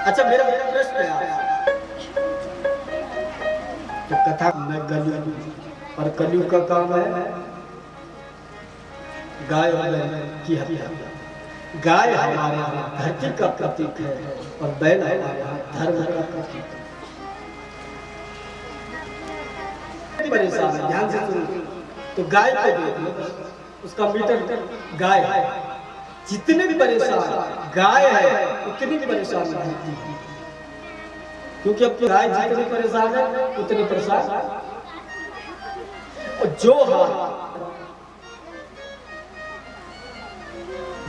अच्छा मेरा प्रश्न है तो कथा में कलयुग और कलयुग का काम है गाय की हत्या। गाय हमारे यहाँ धरती का प्रतीक है और बैल हमारे यहाँ धर्म का प्रतीक है। परेशान है, ध्यान से सुनिए। तो गाय को देखिए, उसका मीटर गाय है। जितने भी परेशान गाय है उतनी परेशान रहती है, क्योंकि अब गाय जितनी परेशान है उतनी परेशान। और जो हाथ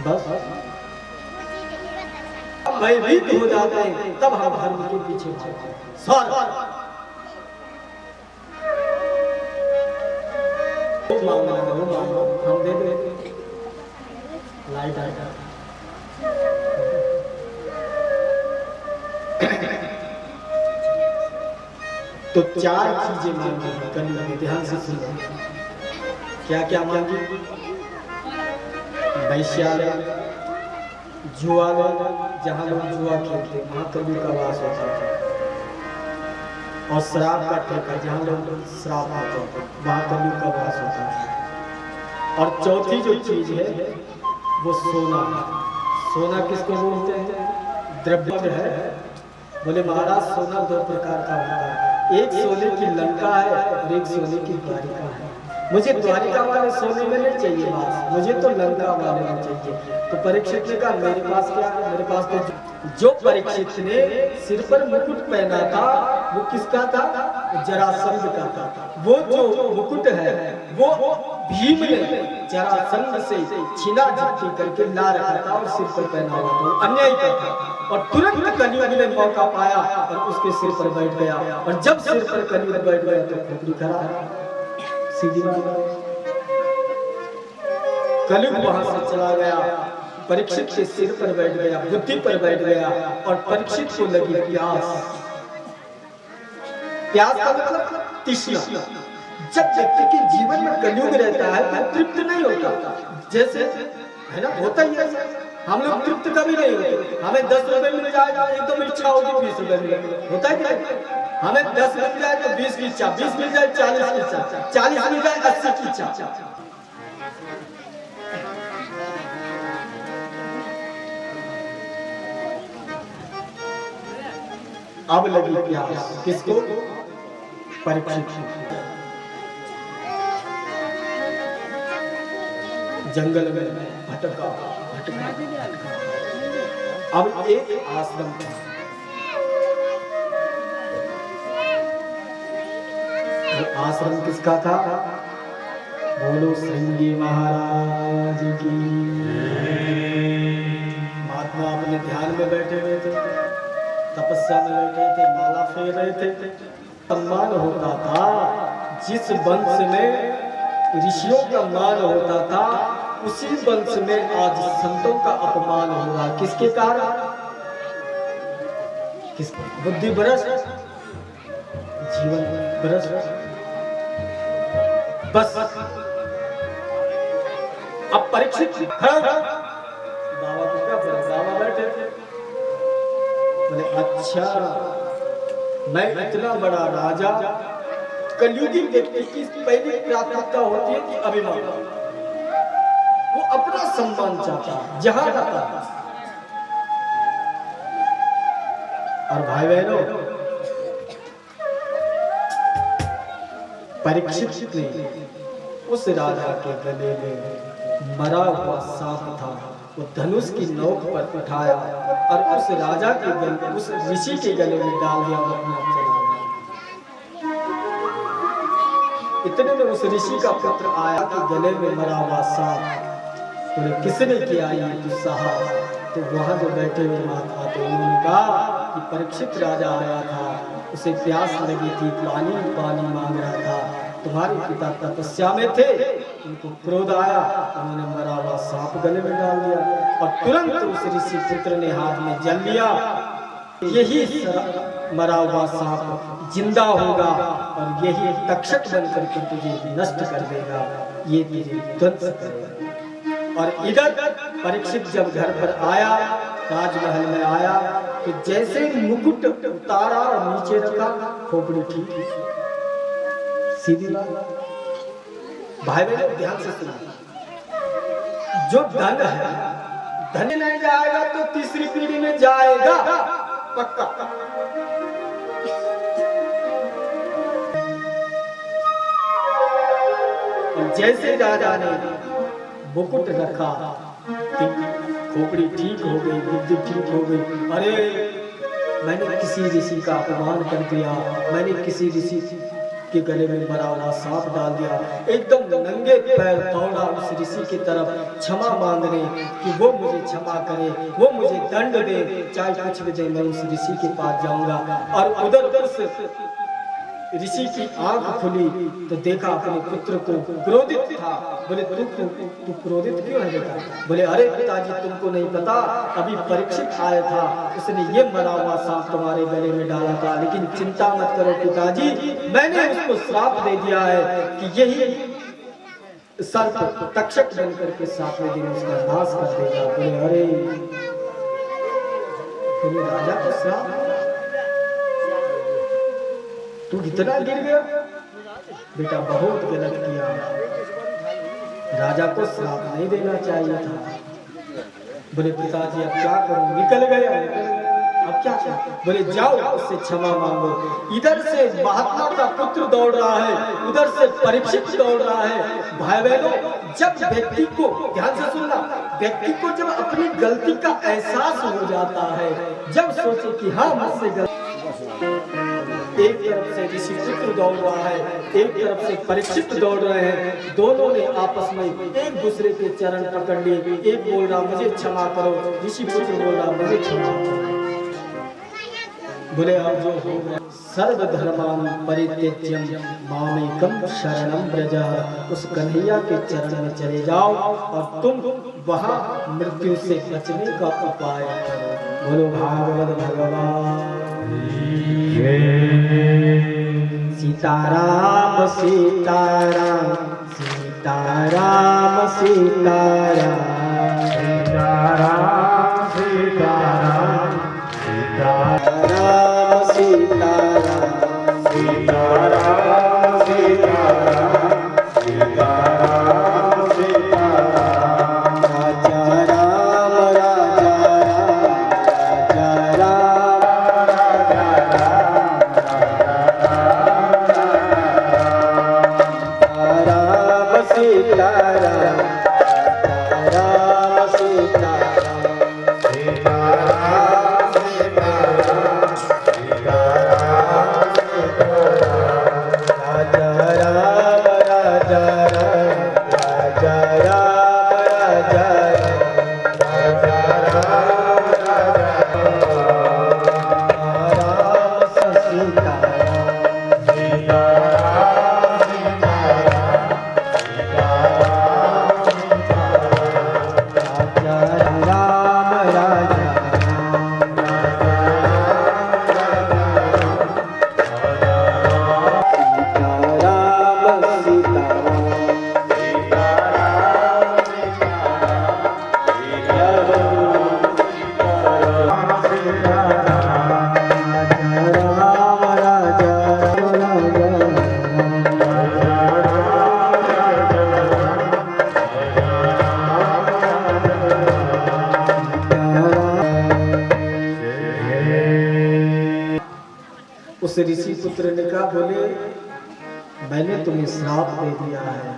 बस भयभीत हो जाते हैं तब हम धर्म के पीछे भागते हैं। हम दे दे लाइट आएगा। तो चार चीजें मांगी कलयुग में, ध्यान से सुनो। क्या क्या मांगी? वैश्यालय, जुआलय, जहां लोग जुआ खेलते वहां कलयुग का वास होता था। और शराब का ठेका, जहां लोग शराब खाते वहां कलयुग का वास होता था। और चौथी जो चीज है वो सोना। सोना किसको बोलते हैं? द्रव्य है। बोले महाराज सोना दो प्रकार का होता है, एक सोने की लंका है और एक सोने की द्वारिका है। मुझे द्वारिका वाले सोने में नहीं चाहिए बात, मुझे तो लंका वाले में चाहिए। तो परीक्षित ने कहा मेरे पास क्या है? मेरे पास तो जो परीक्षित ने सिर पर मुकुट पहना था वो किसका था? जरासंध का था। वो जो मुकुट है वो भीम ने जरासंध से छीना झपटी करके ला रखा था और सिर पर पहना हुआ था। अन्याय का था और तुरंत कलयुग ने मौका पाया और उसके सिर पर बैठ गया। और जब सिर पर कलयुग बैठ गया तो खोपड़ी खड़ा सीधी कलयुग वहां से चला गया, परीक्षित के सिर पर बैठ गया, बुद्धि पर बैठ गया और परीक्षित को लगी प्यास। प्यास का मतलब तृष्णा। जब व्यक्ति के जीवन में कलयुग रहता है तो तृप्त नहीं होता, जैसे है ना, होता ही है। हम लोग तृप्त कभी नहीं होते। हमें 10 रुपए मिल जाए तो एकदम इच्छा होगी 20 रुपए मिले, होता है क्या? हमें 10 मिल जाए तो 20 की इच्छा, 20 मिल जाए 40 की इच्छा, 40 मिल जाए 80 की इच्छा। अब लगी प्यास किसको? परीक्षित। जंगल में भटका। अब एक आश्रम था। आश्रम किसका था? बोलो श्रृंगी महाराज की। महात्मा अपने ध्यान में बैठे हुए थे, तपस्या में बैठे थे, माला फेर रहे थे। सम्मान होता था जिस वंश में ऋषियों का मान होता था, उसी वंश में आज संतों का अपमान हुआ। किसके कारण? किस बुद्धि भ्रष्ट, जीवन भ्रष्ट। बस अब परीक्षित बाबा को क्या बोला? बाबा बैठे थे, बोले अच्छा मैं इतना बड़ा राजा, कलयुगी व्यक्ति की पहली प्राथमिकता होती है कि अभिमान। वो अपना सम्मान चाहता है जहां जाता है। और भाई बहनों, परीक्षित ने उस राजा के गले में मरा हुआ सांप था वो धनुष की नोक पर उठाया और उस राजा के गले, उस ऋषि के गले में डाल दिया और अपना चला गया। इतने में उस ऋषि का पुत्र आया कि गले में मरा हुआ सांप, बोले किसने किया ये दुस्साहस? तो वहां जो बैठे हुए माता थे उन्होंने कहा कि परीक्षित राजा आया था, उसे प्यास लगी थी, पानी मांग रहा था, तुम्हारे पिता तपस्या में थे, उनको क्रोध आया, उन्होंने मरा हुआ सांप गले में डाल दिया और तुरंत उस ऋषि पुत्र ने हाथ में जल लिया, यही मरा हुआ सांप जिंदा होगा और यही तक्षक बनकर के तुझे नष्ट कर देगा, ये तुझे ध्वंस करेगा। और इधर परीक्षित जब घर पर आया, राजमहल में आया, तो जैसे मुकुट उतारा और नीचे रखा, खोपड़ी ठीक सीधी बात। भाई बहन ध्यान से सुना, जो धन है, धन नहीं जाएगा तो तीसरी पीढ़ी में जाएगा पक्का। जैसे राजा ने मुकुट रखा, खोपड़ी ठीक हो गई, बुद्धि ठीक हो गई। अरे मैंने किसी ऋषि का अपमान कर दिया, मैंने किसी ऋषि के गले में मरा हुआ सांप डाल दिया। एकदम नंगे पैर दौड़ा उस ऋषि की तरफ क्षमा मांगने कि वो मुझे क्षमा करे, वो मुझे दंड दे, चाहे कुछ भी दे, मैं उस ऋषि के पास जाऊंगा। और उधर उस ऋषि की आंख खुली तो देखा अपने पुत्र को क्रोधित था। बोले तू क्रोधित क्यों है बेटा? बोले अरे पिताजी तुमको नहीं पता, अभी परीक्षित आया था, उसने ये मरा हुआ सांप तुम्हारे गले में डाला था, लेकिन चिंता मत करो पिताजी, मैंने उसको श्राप दे दिया है कि यही सर्प तक्षक बनकर के 7वें दिन उसका नाश कर देगा। बोले अरे राजा को श्राप, तू इतना गिर गया? बेटा बहुत गलत किया, राजा को श्राप नहीं देना चाहिए था। बोले पिताजी अब क्या करूं? निकल गया, अब क्या? बोले जाओ उससे क्षमा मांगो। इधर से महात्मा का पुत्र दौड़ रहा है, उधर से परीक्षित दौड़ रहा है। भाई बहनों, जब व्यक्ति को, ध्यान से सुनना, व्यक्ति को जब अपनी गलती का एहसास हो जाता है, जब सोचे कि हाँ मुझसे गलती, एक तरफ से ऋषि पुत्र दौड़ रहा है, एक तरफ से परीक्षित दौड़ रहे हैं, दोनों ने आपस में एक दूसरे के चरण पकड़ लिए। एक बोल रहा मुझे क्षमा करो, ऋषि पुत्र बोल रहा मुझे क्षमा करो। बोले अब जो हो गया, सर्वधर्मान् परित्यज्य मामेकं शरणं व्रज, उस कन्हैया के चरण में चले जाओ और तुम वहां मृत्यु से बचने का उपाय करो। बोलो भागवत भगवान सीताराम सीताराम सीताराम सीताराम सीताराम सीताराम सीताराम सीताराम सीताराम सीताराम सीताराम सीताराम राजा राम राजा राम राजा राम सीताराम राम सीताराम उस ऋषि पुत्र ने कहा, बोले मैंने तुम्हें श्राप दे दिया है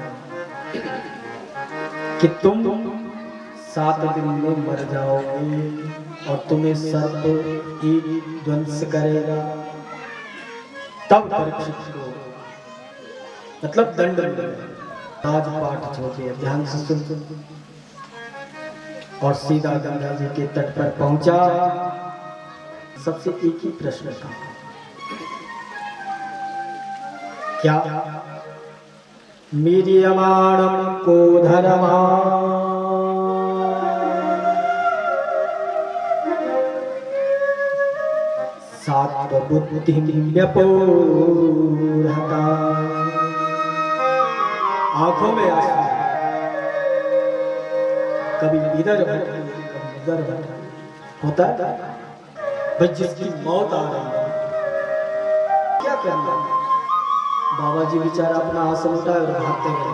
कि तुम 7 दिन में मर जाओगे और तुम्हें सर्प ही ध्वंस करेगा। तब परीक्षित को मतलब दंड मिलेगा। राजपाट छोड़ दिया, ध्यान से सुन, और सीधा गंगा जी के तट पर पहुंचा। सबसे एक ही प्रश्न था, क्या मीरियमाणं को धर्मा सात्वबुद्धिं व्यपोहता। आंखों में आंसू, कभी इधर बैठे कभी उधर बैठे, होता है भाई। जिसकी मौत आ रही है क्या करना। बाबा जी बेचारा अपना आसन उठाए और भागते गए।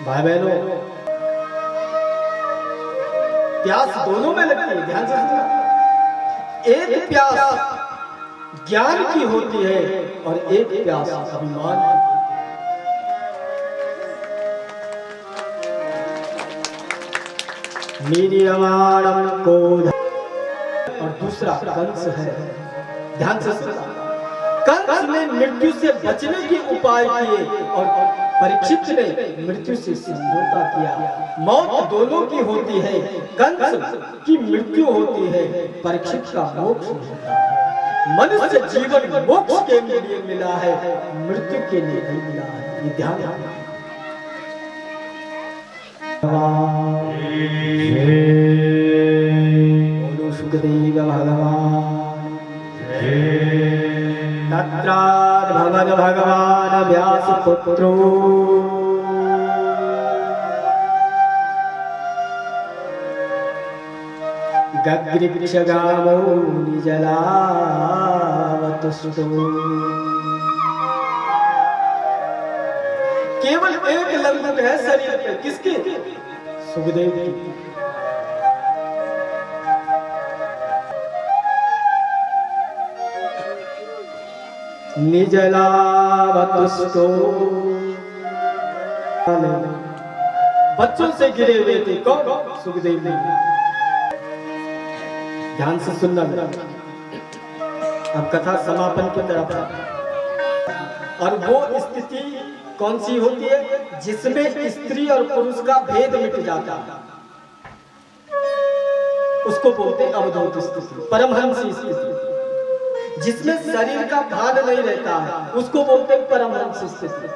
भाई बहनों, प्यास दोनों में लगती है, ध्यान से सुनना। एक प्यास ज्ञान की होती है और एक प्यास अभिमान की। मीरियमाणं को और दूसरा कंस है। ध्यान से सुनना। कंस ने मृत्यु से बचने के उपाय किए और परीक्षित ने मृत्यु से समझौता किया। मौत दोनों की होती है, कंस की मृत्यु होती है, परीक्षित का मोक्ष होता है। मनुष्य जीवन मोक्ष के लिए मिला है, मृत्यु के लिए नहीं मिला है। ये ध्यान रखना। बोलो सुखदेव भगवान। तत्राद भगवद भगवान व्यास पुत्रो गगृक्षगामो निजलावतुष्टो। केवल एक लंगट है शरीर पे, किसकी? सुखदेव की। निजलावतुष्टो, बच्चों से गिरे हुए थे। कौन? सुखदेव ने। ध्यान से सुनना। अब कथा समापन की तरफ है। और वो स्थिति कौन सी होती है जिसमें स्त्री और पुरुष का भेद मिट जाता है, उसको बोलते हैं अवधूत स्थिति, परमहंसी स्थिति। जिसमें शरीर का भान नहीं रहता है उसको बोलते हैं परमहंस स्थिति।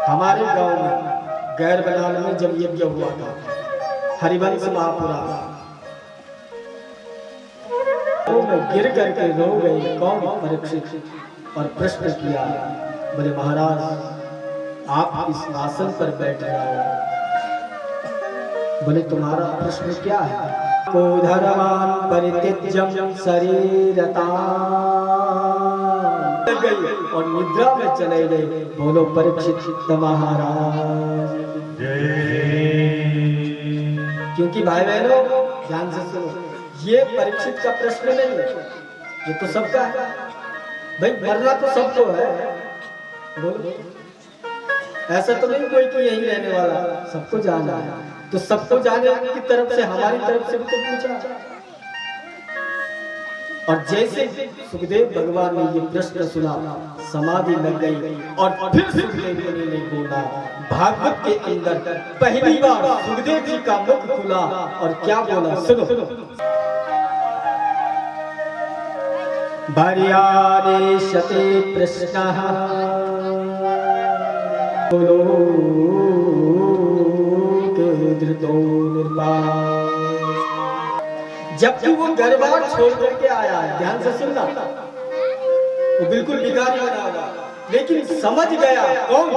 हमारे गांव में गैर बनाल में जब यज्ञ हुआ था, हरिवंश महापुरा, तो मैं गिर करके रो गई। कौन? परीक्षित। और प्रश्न किया, बोले महाराज आप इस आसन पर बैठ रहे हो, बोले तुम्हारा प्रश्न क्या है? को धर्मान परित्यज्यं शरीरता गई और निद्रा में चले गए। बोलो परीक्षित महाराज। क्योंकि भाई बहनों ध्यान से सुनो, ये परीक्षित का प्रश्न नहीं है, ये तो सबका है। भाई मरना तो सबको है। बोलो ऐसा तो नहीं कोई यही रहने वाला, सबको जाना है। तो सबको जाने की तरफ से हमारी तरफ से भी तो पूछा। और जैसे सुखदेव भगवान ने ये प्रश्न सुना, समाधि लग गई। और फिर सुखदेव मुनि ने बोला, भागवत के अंदर पहली बार सुखदेव जी का मुख खुला और क्या बोला सुनो। भार्यादेशते प्रश्नः धृतो निर्वाण। जबकि वो घरबार छोड़ करके आया है, ध्यान से सुनना, वो बिल्कुल भिखारी बना हुआ, लेकिन समझ गया कौन?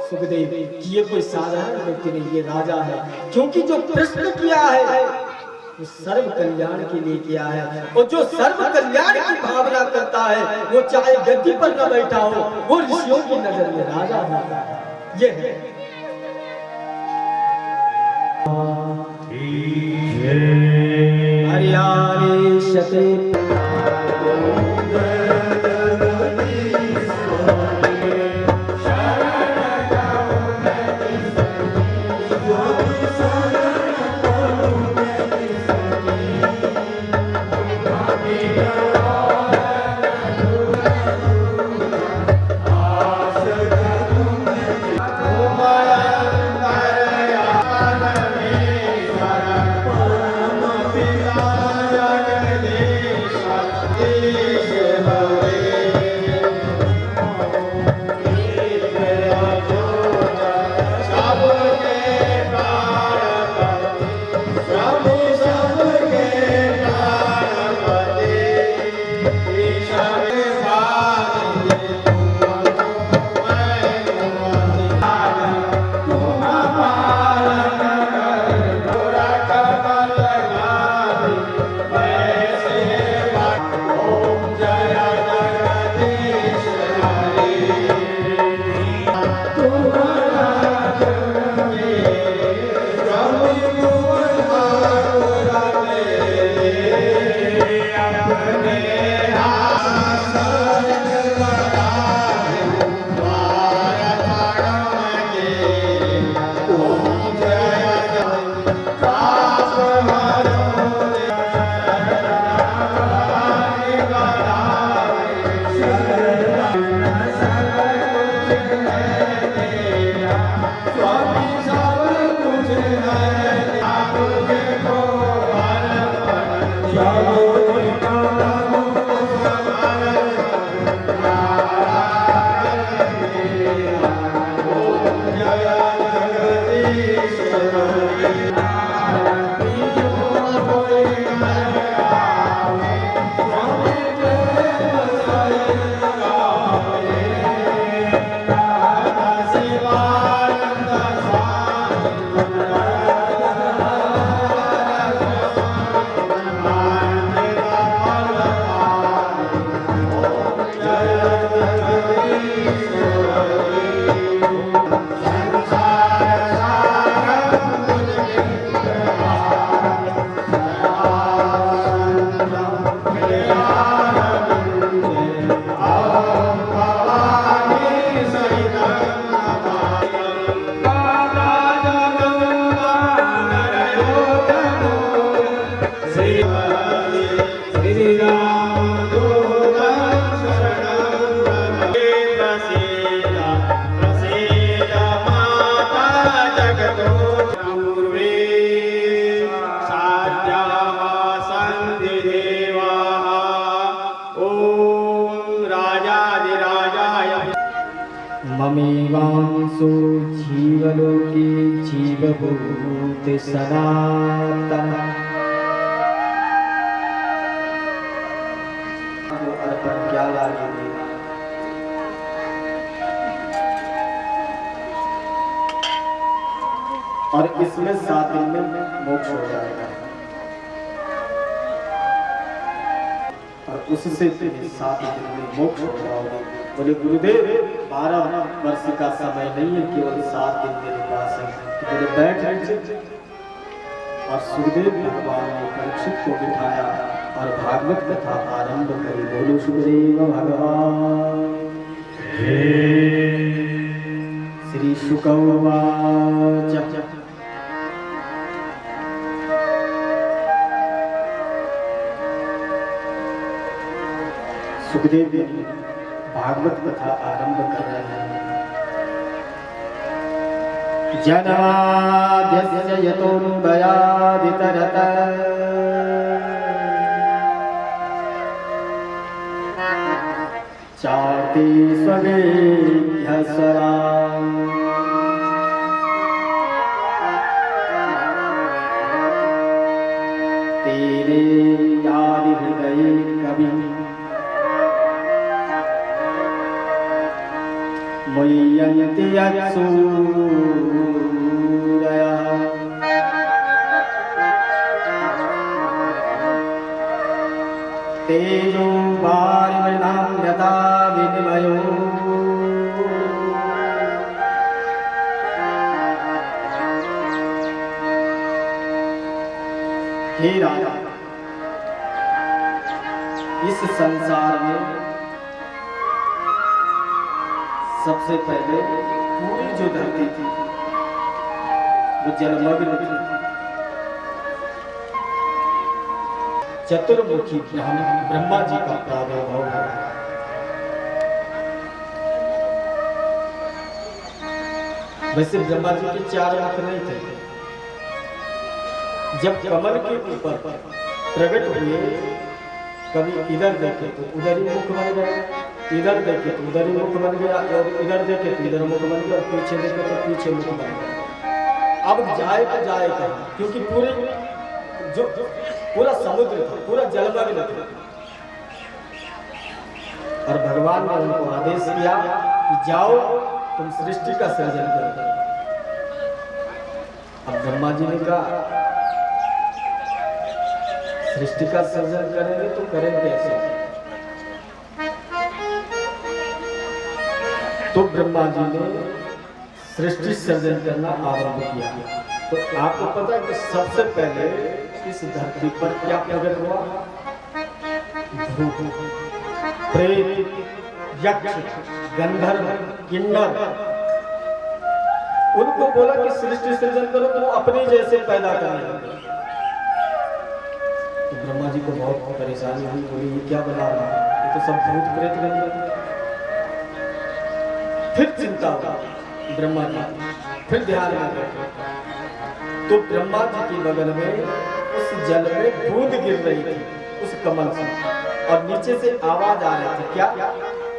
सुखदेव कि ये कोई साधारण व्यक्ति नहीं, ये राजा है। क्योंकि जो प्रश्न किया है वो सर्व कल्याण के लिए किया है, और जो सर्व कल्याण की भावना करता है वो चाहे गद्दी पर न बैठा हो, वो ऋषियों की नजर में राजा होता है। ये है हरियाणेशते ममेवांसो जीवलोके जीवभूत सनातन अर्पण क्या लागेगी। और इसमें 7 दिन में मोक्ष हो जाएगा और उससे 7 दिन में मोक्ष हो जाओगे। बोले गुरुदेव 12 वर्ष का समय नहीं है, केवल 7 दिन मेरे पास है। तो बोले बैठ। और सुखदेव भगवान ने परीक्षित को बिठाया और भागवत कथा आरंभ करी। बोलो सुखदेव भगवान श्री शुक उवाच। सुखदेव भागवत कथा आरंभ कर रहे हैं। जनाद्यस्य यतोऽन्वयादितरत चार्ते स्वगेभ्यः स्वराम् तेने यादि हृदये कविम् मुह्यन्ति यत्सूरयः तेजो वारिमृणां यथा विनिमयो हे राजा, इस संसार में सबसे पहले पूरी जो धरती थी वो जलमग्न थी। चतुर्मुखी ब्रह्मा जी का प्रादुर्भाव हुआ। वैसे ब्रह्मा जी के 4 मुख नहीं थे। जब कमल के ऊपर प्रकट हुए, कभी इधर देखे तो उधर ही मुख बन गया, इधर देखे तो उधर ही मुख बन गया, और इधर देखे तो इधर मुख बन गया, और पीछे देखे तो पीछे मुख बन गया। अब जाए तो जाए कहाँ, क्योंकि पूरे जो पूरा समुद्र था, पूरा जलमग्न था। और भगवान ने उनको आदेश किया कि जाओ तुम सृष्टि का सृजन करो। अब ब्रह्मा जी ने कहा सृष्टि का सृजन करेंगे तो करें कैसे? तो ब्रह्मा जी ने सृष्टि सृजन करना आरंभ किया। तो आपको पता है कि सबसे पहले इस धरती पर क्या प्रकट हुआ? भूत, प्रेत, यक्ष, गंधर्व, किन्नर। उनको बोला कि सृष्टि सृजन करो, तो अपने जैसे पैदा करने लगे। तो ब्रह्मा जी को बहुत परेशानी हुई, बोली ये क्या बना रहा है, ये तो सब भूत प्रेत गंधर्व। फिर चिंता हुआ ब्रह्मा जी, फिर ध्यान में गए तो ब्रह्मा जी के बगल में उस जल में बूंद गिर रही थी उस कमल से, और नीचे से आवाज आ रही थी। क्या?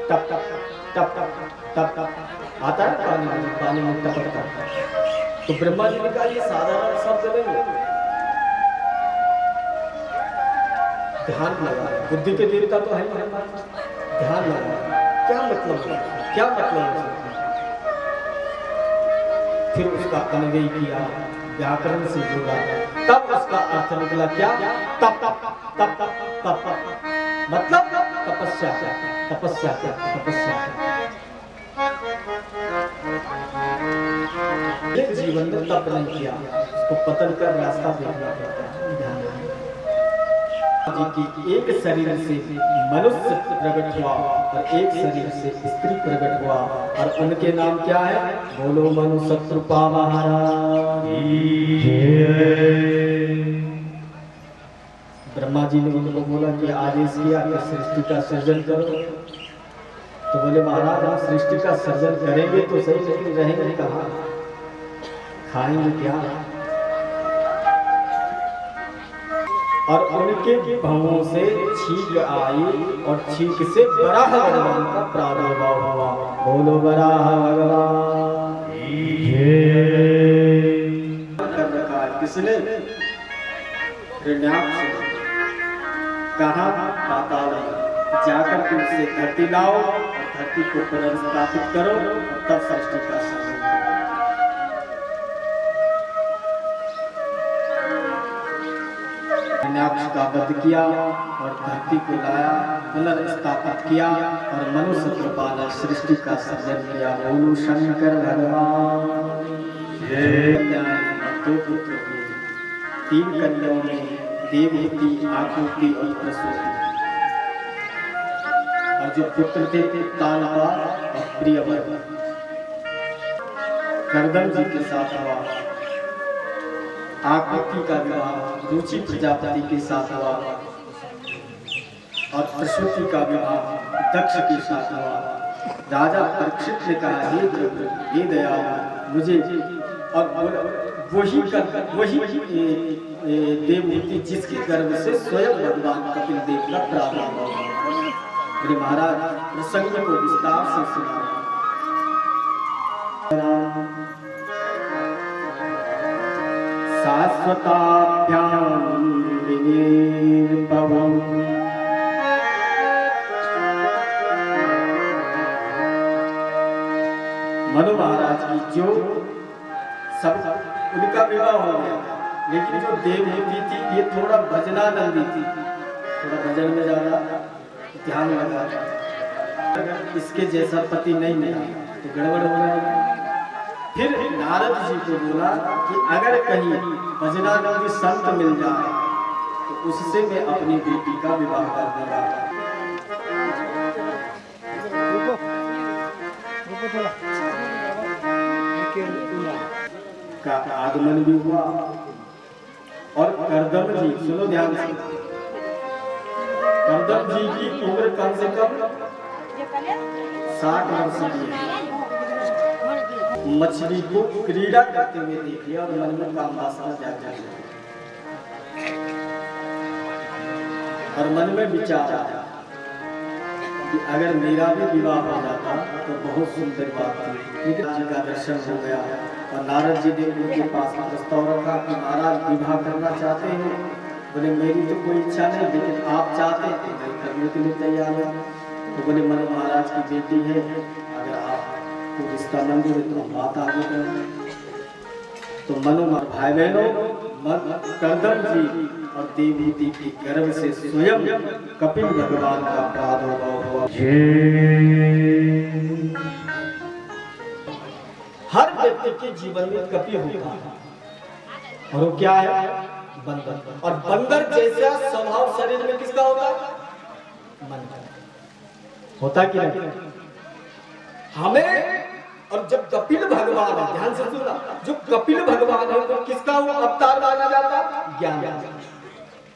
टप टप टप टप टप टप आता है पानी में टपकता। तो तो ब्रह्मा जी ने कहा ये साधारण शब्द नहीं, ध्यान लगा, बुद्धि के देवता तो है ब्रह्मा, ध्यान लगा, क्या मतलब है, क्या मतलब है। फिर उसका अन्वय किया, व्याकरण से जोड़ा, तब उसका अर्थ निकला क्या, तप तप तप तप तप, मतलब तपस्या, तपस्या, तपस्या। ये जीवन में तप नहीं किया, उसको पतन का रास्ता देखना पड़ता है। ध्यान जी की एक शरीर से मनुष्य प्रकट हुआ और एक शरीर से स्त्री प्रकट हुआ, और उनके नाम क्या है, बोलो मनु शत्रुपा महाराज। ब्रह्मा जी ने उनको बोला कि आदेश किया कि सृष्टि का सृजन करो, तो बोले महाराज हम सृष्टि का सृजन करेंगे तो सही, लेकिन रहेंगे कहाँ, खाएंगे क्या। और उनके भवों से छींक आई और छींक से वराह भगवान का प्रादुर्भाव हुआ। बोलो वराह भगवान। कर रखा है किसने, हिरण्याक्ष। कहाँ, पाताल में जाकर के उससे धरती लाओ और धरती को पुनर्स्थापित करो और तब सृष्टि का सृजन। हिरण्याक्ष का वध किया और धरती को लाया, पुनर्स्थापित किया और मनुष्य कृपा ने सृष्टि का सृजन किया। बोलो शंकर भगवान। दो पुत्र हुए, 3 कन्याओं में देवहूति, आकृति और प्रसूति, और जो पुत्र थे तालपा और प्रियव्रत। कर्दम जी के साथ हुआ, आकृति का विवाह रुचि प्रजापति के साथ हुआ, और प्रसूति का विवाह दक्ष के साथ हुआ। राजा परीक्षित ने कहा, हे दयालु मुझे, और वही देवहूति जिसके गर्भ से स्वयं भगवान कपिल देव का प्रारंभ हुआ। मेरे महाराज प्रसंग को विस्तार से सुना। शाश्वताभ्यां विनिर्भवम् मनु महाराज की जो सब उनका विवाह हो गया, लेकिन जो देवहूति थी ये थोड़ा भजनानंदी थी, थोड़ा भजन में ज्यादा ध्यान लगा। अगर इसके जैसा पति नहीं मिला तो गड़बड़ हो जाएगा। फिर नारद जी को बोला कि अगर कहीं भजनानंदी संत मिल जाए तो उससे मैं अपनी बेटी का विवाह कर दूंगा। का आगमन भी हुआ, और करदम जी, सुनो ध्यान से, करदम जी की उम्र कम से कम 60 वर्ष की है। मछली को क्रीड़ा करते हुए देखिए और मन में काम वासना जाग जाए, और मन में विचार आया कि अगर मेरा भी विवाह हो जाता तो बहुत सुंदर बात थी। लेकिन जी का दर्शन हो गया और नारद जी ने उनके पास प्रस्ताव रखा कि महाराज विवाह करना चाहते हैं। बोले मेरी तो कोई इच्छा नहीं, लेकिन आप चाहते हैं तो मैं करने के लिए तैयार हूँ। तो बोले मनु महाराज की बेटी है, अगर आपको रिश्ता मंजूर है तो हम बात आगे करें। तो मनु भाई बहनों, करदम जी और देवहूति के गर्भ से स्वयं कपिल भगवान का प्रादुर्भाव हुआ। हर व्यक्ति के जीवन में कपि होता है, और वो क्या है, बंदर। और बंदर जैसा स्वभाव शरीर में किसका होता है, मन का होता कि नहीं। हमें, और जब कपिल भगवान है, ध्यान से सुनना, जो कपिल भगवान है तो किसका वो अवतार माना जाता है, ज्ञान।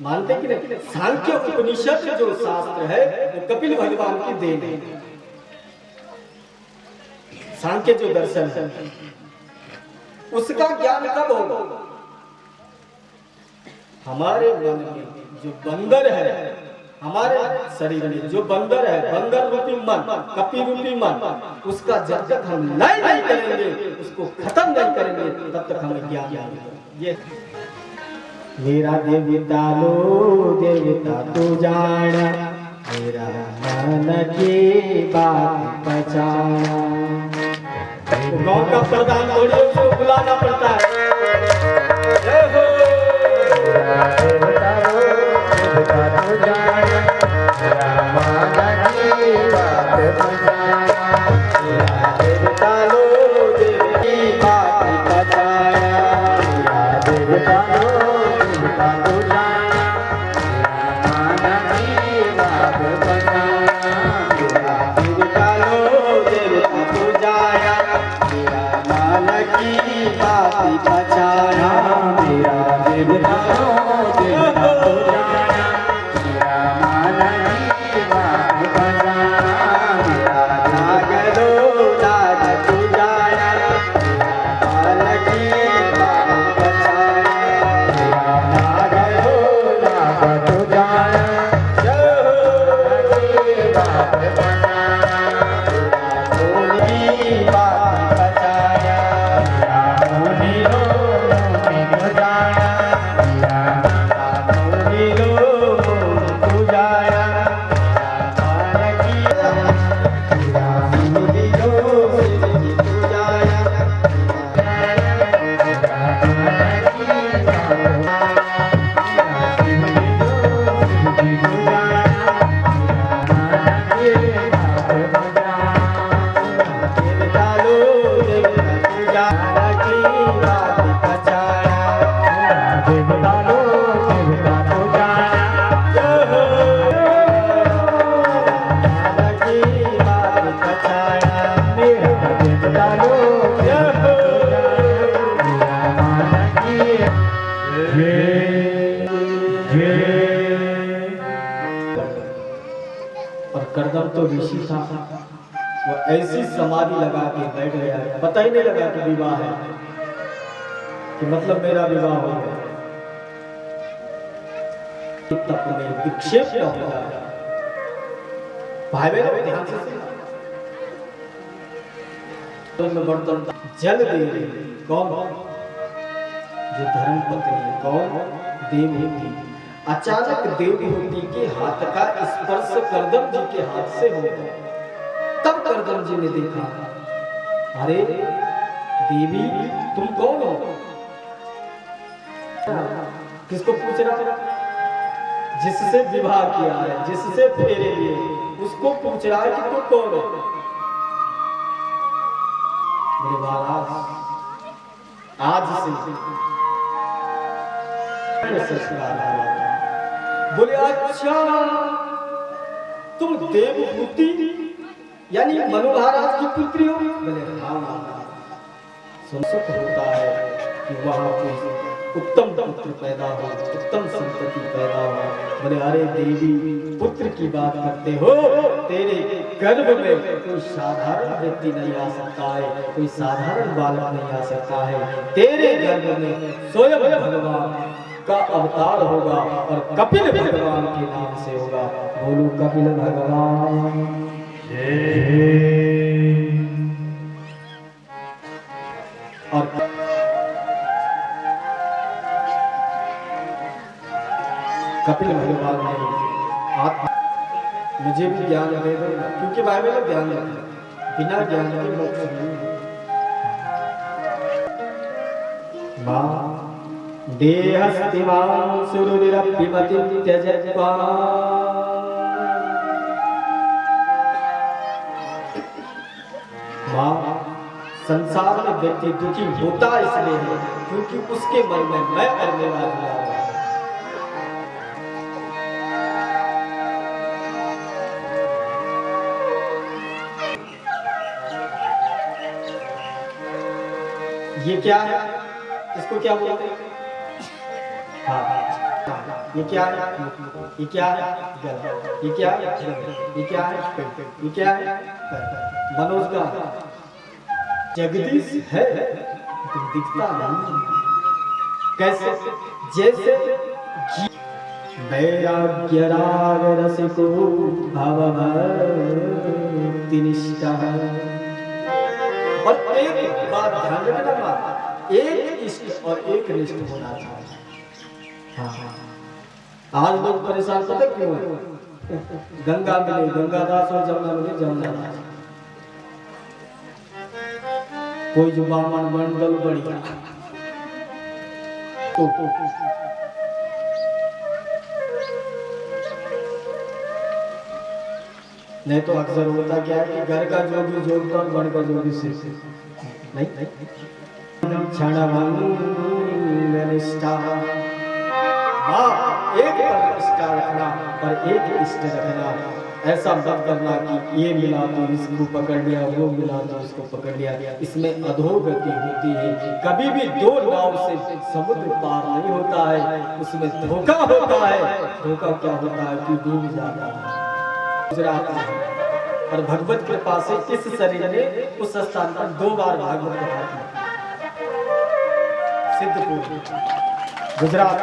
मानते कि नहीं। सांख्य उपनिषद जो शास्त्र है वो कपिल भगवान की देन है। सांख्य जो दर्शन है उसका ज्ञान कब होगा, हमारे मन में जो बंदर है हमारे शरीर में जो बंदर है, बंदर रूपी मन, कपि रूपी मन, उसका जब तक हम लय नहीं करेंगे, उसको खत्म नहीं करेंगे, तब तक हमें ज्ञान नहीं होगा। ये मेरा देवता लो देवता तू जाना, मेरा मन की बात पहचाना। गाँव का प्रधान थोड़ी उसको बुलाना पड़ता है। जय हो देवता लो देवता तू जाना, मेरा मन की बात पहचाना, मेरा देवता लो देवता की बात पहचाना, मेरा देवता लो देवता तू जाना, मेरा मन की बात पहचाना, मेरा देवता लो देवता तू जाना, मेरा मन की बात पहचाना, मेरा देवता लो देवता तू जाना, मेरा मन की बात पहचाना, मेरा नाग लो नाग तू जाना, मेरा मन की बात पहचाना, मेरा नाग लो नाग तू जाना, की बात पहचाना, मेरा धोनी बात पहचाना, मेरा धोनी लो तू जाना, मेरा धोनी लो तू जाना, मेरा की मेरा धोनी लो तू जाना, देवता लो देवता तू जाना की बात पहचाना, देवता लो देवता तू जाना, की बात पहचाना, मेरा देवता लो और करदम तो ऋषि था, वो ऐसी समाधि लगा के बैठ गया, पता ही नहीं लगा कि विवाह है, कि मतलब मेरा विवाह हो गया। तप में विक्षेप न हो जाए। भाई बहनों ध्यान से सुनना। तो मैं बर्तन जल दे रही, कौन? जो धर्म पत्नी है, कौन? देवहूति। अचानक देवहूति के हाथ का स्पर्श करदम जी के हाथ से हो गया। तब करदम जी ने देखा, अरे देवी तुम कौन हो? किसको पूछ रहा? जिससे विवाह किया है, जिससे फेरे लिए, उसको पूछ रहा है कि तू कौन हो? मेरे महाराज आज से बोले, अच्छा तुम देवहूति यानी मनु महाराज की पुत्री हो? बोले हाँ। सुख होता है कि वहां कोई उत्तम पुत्र पैदा हो, उत्तम संतति पैदा हो। बोले अरे देवी पुत्र की बात करते हो, तेरे गर्भ में कोई साधारण व्यक्ति नहीं आ सकता है, कोई साधारण बालक नहीं आ सकता है। तेरे गर्भ में स्वयं भगवान का अवतार होगा और कपिल भगवान के नाम से होगा। बोलो कपिल भगवान और कपिल भगवान ने आप मुझे भी ज्ञान दे दो, क्योंकि बाइबल में ज्ञान है, बिना ज्ञान के मोक्ष नहीं। मां देहस्तिमां सुरुदिरप्पिमतिं त्यजत्वा मां संसार में व्यक्ति दुखी होता इसलिए है क्योंकि उसके मन में मैं और मेरा जुड़ा हुआ है। ये क्या है? इसको क्या बोलते हैं? हाँ, ये क्या है? ये क्या है? ये क्या है? ये क्या है? ये क्या है? मनोज का जगदीश है लेकिन दिखता नहीं। कैसे? जैसे वैराग्य राग रसिको भवभक्तिनिष्ठः। और एक बात ध्यान रखना, एक इष्ट और एक निष्ठ होना चाहिए। हाँ आज लोग परेशान पता क्यों है? गंगा मिले गंगादास और जमुना मिले जमुनादास। कोई जो बामन मंडल बढ़िया नहीं तो अक्सर होता क्या है कि घर का जो भी जोड़ता और बड़ का जो भी सिर नहीं निष्ठा एक पर निष्ठा रखना और एक इष्ट रखना। ऐसा मत करना कि ये मिला तो इसको पकड़ लिया, वो मिला तो इसको पकड़ लिया। इसमें अधोगति होती है। कभी भी दो नाव से समुद्र पार नहीं होता है, उसमें धोखा होता है। धोखा क्या होता है कि डूब जाता है। गुजरात में और भगवत कृपा से इस शरीर ने उस स्थान पर 2 बार भागवत कथा की। सिद्धपुर गुजरात,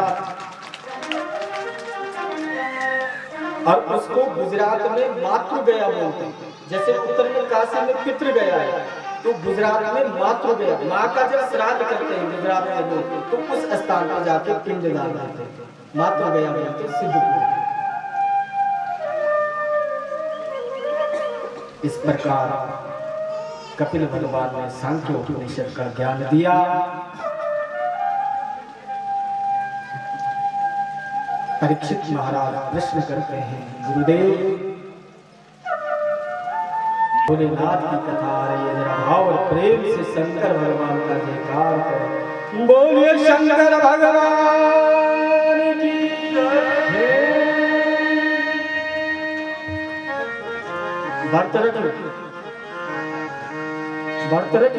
और उसको गुजरात में मातृ गया बोलते हैं। जैसे उत्तर में काशी में पितृ गया है, तो गुजरात में मातृ गया। माँ का जब श्राद्ध करते हैं गुजरात में लोग, तो उस स्थान पर जाके पिंडदान करते हैं। मातृ गया बोलते सिद्धपुर। इस प्रकार कपिल भगवान ने सांख्य उपनिषद का ज्ञान दिया। परीक्षित महाराज प्रश्न करते हैं, गुरुदेव भोलेनाथ की कथा आ रही है, जरा भाव और प्रेम से शंकर भगवान का जयकार करें। बोलिए शंकर भगवान की जय। भरतरक भरतरक